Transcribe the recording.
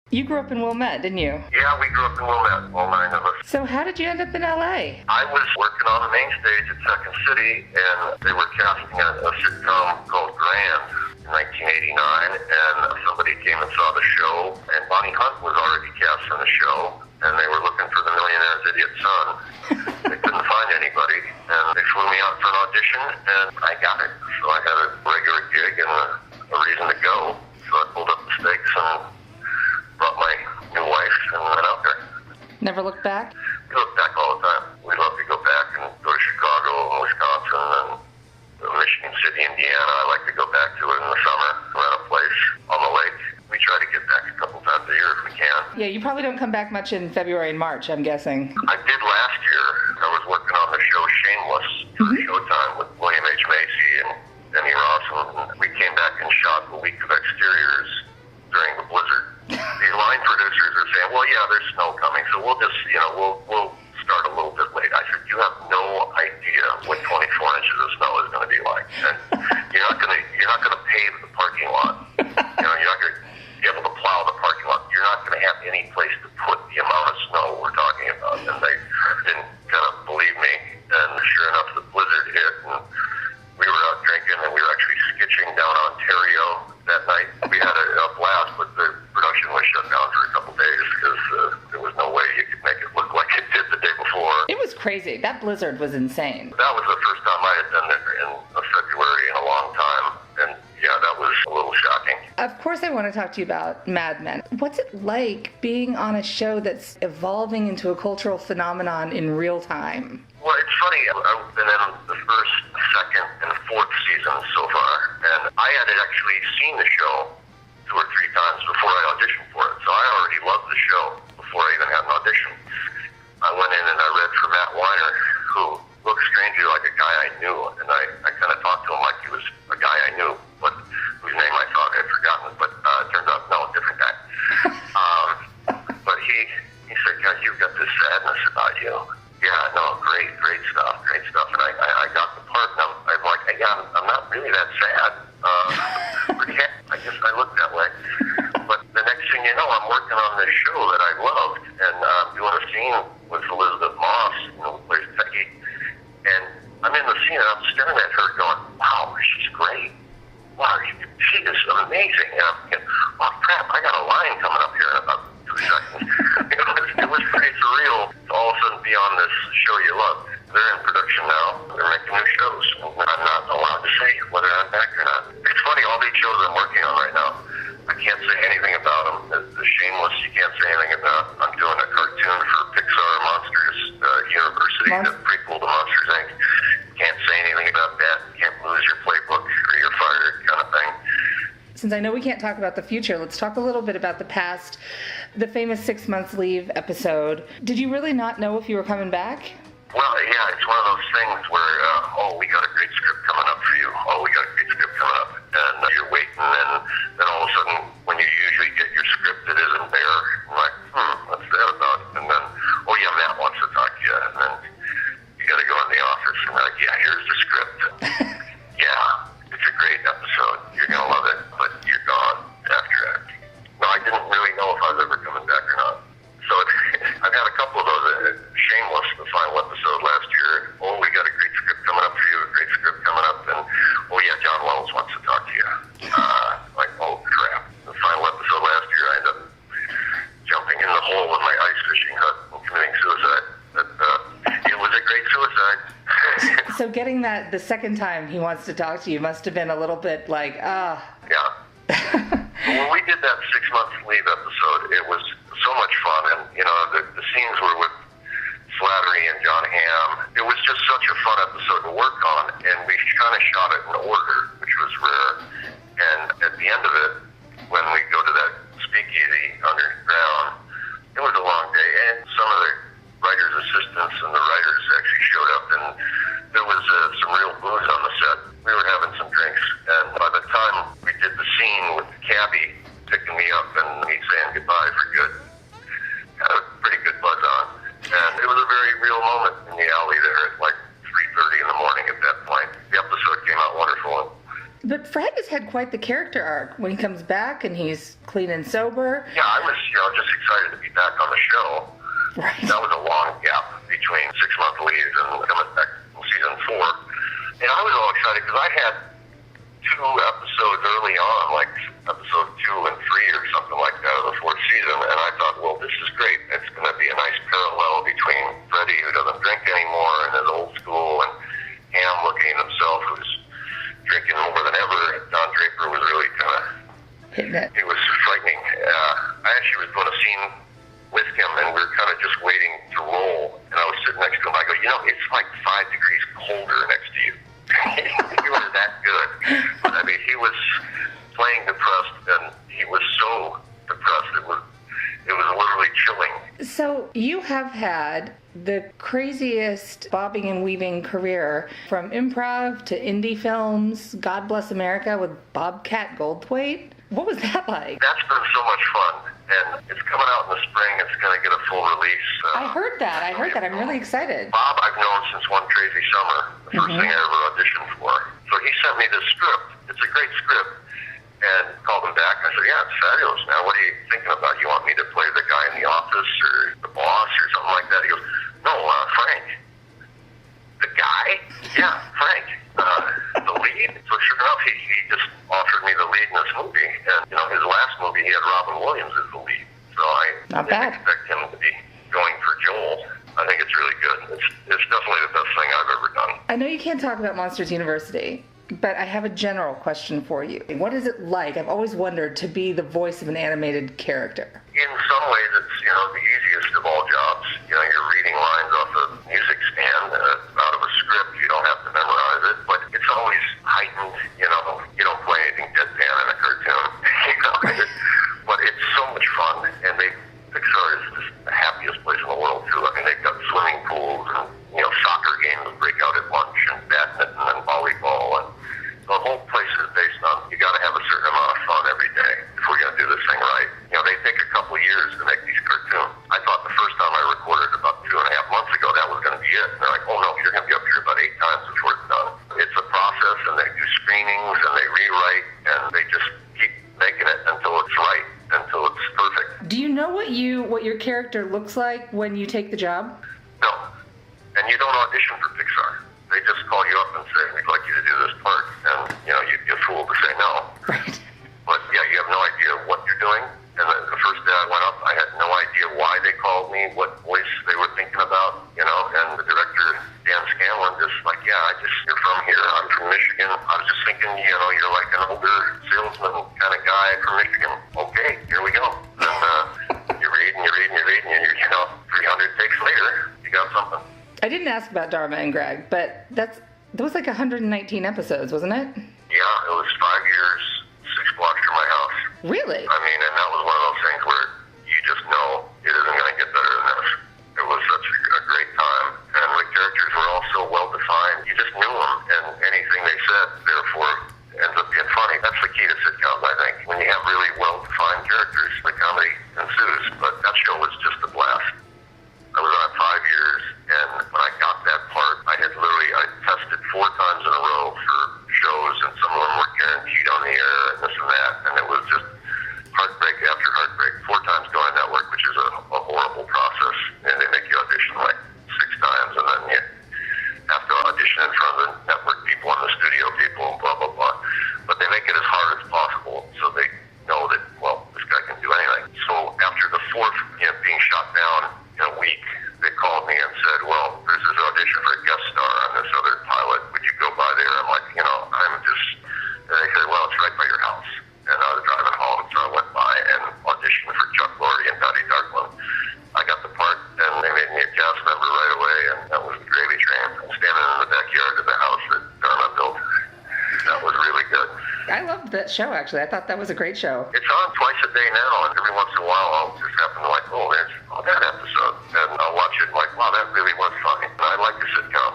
You grew up in Wilmette, didn't you? Yeah, we grew up in Wilmette, all 9 of us. So how did you end up in L.A.? I was working on the main stage at Second City, and they were casting a sitcom called Grand in 1989, and somebody came and saw the show, and Bonnie Hunt was already cast in the show, and they were looking for the millionaire's idiot son. They couldn't find anybody, and they flew me out for an audition, and I got it. So I had a regular gig and a reason to go. So I pulled up the stakes and brought my new wife and went out there. Never looked back? We look back all the time. We love to go back and go to Chicago and Wisconsin and Michigan City, Indiana. I like to go back to it in the summer, rent a place on the lake. We try to get back a couple times a year if we can. Yeah, you probably don't come back much in February and March, I'm guessing. I did last year. I was working on the show Shameless for Showtime with William H. Macy and Denny Ross, and we came back and shot a week of exteriors during the blizzard. The line producers are saying, well, yeah, there's snow coming, so we'll just, we'll start a little bit late. I said, you have no idea what 24 inches of snow is going to be like. And you're not going to pave the parking lot. You're not going to be able to plow the parking lot. You're not going to have any place to put the amount of snow we're talking about. And they didn't kind of believe me. And sure enough, the blizzard hit, and we were out drinking, and we were actually skitching down Ontario that night. We had a blast, but the production was shut down for a couple days because there was no way you could make it look like it did the day before. It was crazy. That blizzard was insane. That was the first time I had done it in February in a long time, and yeah, that was a little shocking. Of course I want to talk to you about Mad Men. What's it like being on a show that's evolving into a cultural phenomenon in real time? Well, it's funny. I've been in the first, second, and fourth seasons so far, and I had actually seen the show 2 or 3 times before I auditioned for it, so I already loved the show before I even had an audition. I went in and I read for Matt Weiner, who looked strangely like a guy I knew, and I kind of talked to him like he was a guy I knew, but whose name I thought I'd forgotten, but it turns out, no, a different guy. But he said, God, you've got this sadness about you. Yeah, no, great stuff. And I got the part, and I'm like, yeah, I'm not really that sad. Pretty happy. I guess I look that way. But the next thing you know, I'm working on this show that I loved, and doing a scene with Elizabeth Moss, who plays Peggy, and I'm in the scene, and I'm staring at her going, wow, she's great. Wow, she is amazing. And I'm thinking, oh, crap, I got a line coming up here in about 2 seconds. It was pretty surreal to all of a sudden be on this show you love. They're in production now. They're making new shows. I'm not allowed to say whether I'm back or not. It's funny, all these shows I'm working on right now, I can't say anything about them. The Shameless, you can't say anything about. I'm doing a cartoon for Pixar Monsters University, the prequel to Monsters, Inc. Can't say anything about that. Can't lose your playbook or you're fired kind of thing. Since I know we can't talk about the future, let's talk a little bit about the past. The famous 6 months leave episode. Did you really not know if you were coming back? Well, yeah, it's one of those things where, we got a great script coming up for you. We got a great script coming up. And you're waiting, and then all of a sudden, when you usually get your script that isn't there, you're like, what's that about? And then, oh yeah, Matt wants to talk to you. And then you got to go in the office, and they're like, yeah, here's the script. Yeah, it's a great episode. You're going to love it, but you're gone after it. No, I didn't really know if I was ever coming back or not. So I've had a couple of those. Shameless, the final episode last year. Oh, we got a great script coming up for you, a great script coming up. And, oh yeah, John Wells wants to talk to you. Like, oh crap. The final episode last year, I ended up jumping in the hole in my ice fishing hut and committing suicide. But it was a great suicide. So getting that the second time he wants to talk to you must have been a little bit like, Yeah. When we did that 6 months leave episode, it was so much fun, and the scenes were with Slattery and John Hamm. It was just such a fun episode to work on, and we kind of shot it in order, which was rare. And at the end of it, when we go to that speakeasy underground, it was a long day, and some of the writers' assistants and the writers actually showed up, and there was some real booze on the set. We were having some drinks, and by the time we did the scene with the cabbie picking me up and me saying goodbye for good, had a pretty good buzz on. And it was a very real moment in the alley there at like 3:30 in the morning at that point. The episode came out wonderful. But Fred has had quite the character arc when he comes back and he's clean and sober. Yeah, I was just excited to be back on the show. Right. That was a long gap between 6-month leave and coming back in season 4. And I was all excited because I had 2 episodes early on, like episode 2 and 3 or something like that of the 4th season, and I thought, well, this is great. It's going to be a nice parallel between Freddie, who doesn't drink anymore, and his old school, and Ham looking at himself, who's drinking more than ever. Don Draper was really kind of, he was frightening. I actually was doing a scene with him, and we were kind of just waiting to roll, and I was sitting next to him. I go, it's like 5 degrees colder next to you. He was that good. But, I mean, he was playing depressed, and he was so depressed. It was literally chilling. So you have had the craziest bobbing and weaving career, from improv to indie films, God Bless America with Bobcat Goldthwait. What was that like? That's been so much fun, and it's coming out in the spring. It's going to get a full release. I heard that. I'm really excited. Bob I've known since One Crazy Summer, the first thing I ever auditioned for. So he sent me this script. It's a great script. And called him back. I said, yeah, it's fabulous, man. What are you thinking about? You want me to play the guy in the office or the boss or something like that? He goes, no, Frank. The guy? Yeah, Frank. The lead? So sure enough, he just offered me the lead in this movie. And, his last movie, he had Robin Williams as the lead. So I didn't expect him to be going for Joel. I think it's really good. It's definitely the best thing I've ever done. I know you can't talk about Monsters University, but I have a general question for you. What is it like? I've always wondered to be the voice of an animated character. In some ways, it's, the easiest of all jobs. You're reading lines off a music stand out of a script. You don't have to memorize it, but it's always heightened. You don't play anything deadpan in a cartoon. But it's so much fun, and Pixar is just the happiest place in the world, too. I mean, they've got swimming pools and, soccer games break out at lunch, and badminton and volleyball, and the whole place is based on, you got to have a certain amount of fun every day if we're going to do this thing right. They take a couple of years to make these cartoons. I thought the first time I recorded about 2.5 months ago, that was going to be it. And they're like, oh no, you're going to be up here about 8 times before it's done. It's a process, and they do screenings, and they rewrite, and they just keep making it until it's right, until it's perfect. Do you know what your character looks like when you take the job? No. And you don't audition for Pixar. They just call you up and say, we'd like you to do this part. And, you're fooled to say no. Right. But, yeah, you have no idea what you're doing. And the first day I went up, I had no idea why they called me, what voice they were thinking about, And the director, Dan Scanlon, just like, you're from here. I'm from Michigan. I was just thinking, you're like an older salesman kind of guy from Michigan. Okay, here we go. And you read and you read and you read, and 300 takes later, you got something. I didn't ask about Dharma and Greg, but that was like 119 episodes, wasn't it? Yeah, it was 5 years, 6 blocks from my house. Really? I mean, and that was one of those things where you just know it isn't going to get better than this. It was such a great time, and the characters were all so well defined. You just knew them, and anything they said, therefore, ends up being funny. That's the key to sitcoms, I think. When you have really well defined characters, the comedy ensues. But that show was just a blast. I was on it 5 years, and when I got that part, I tested 4 times in a row for shows, and some of them were guaranteed on the air, and this and that, and it was just heartbreak after heartbreak. 4 times going network, which is a horrible process, and they make you audition like 6 times, and then you have to audition in front of the network people and the studio people, and blah, blah, blah. But they make it as hard as possible, so they know that, well, this guy can do anything. So after the 4th being shot down in a week, they called me and said, well, there's this audition for a guest star on this other pilot. Would you go by there? I'm like, and they said, well, it's right by your house. And I was driving home, so I went by and auditioned for Chuck Lorre and Dottie Darkland. I got the part, and they made me a cast member right away, and that was the gravy train. I'm standing in the backyard of the house that Dharma built. That was really good. I loved that show, actually. I thought that was a great show. It's on twice a day now, and every once in a while I'll just happen to there's that episode, and I'll watch it and like, wow, that really was funny. I like the sitcom.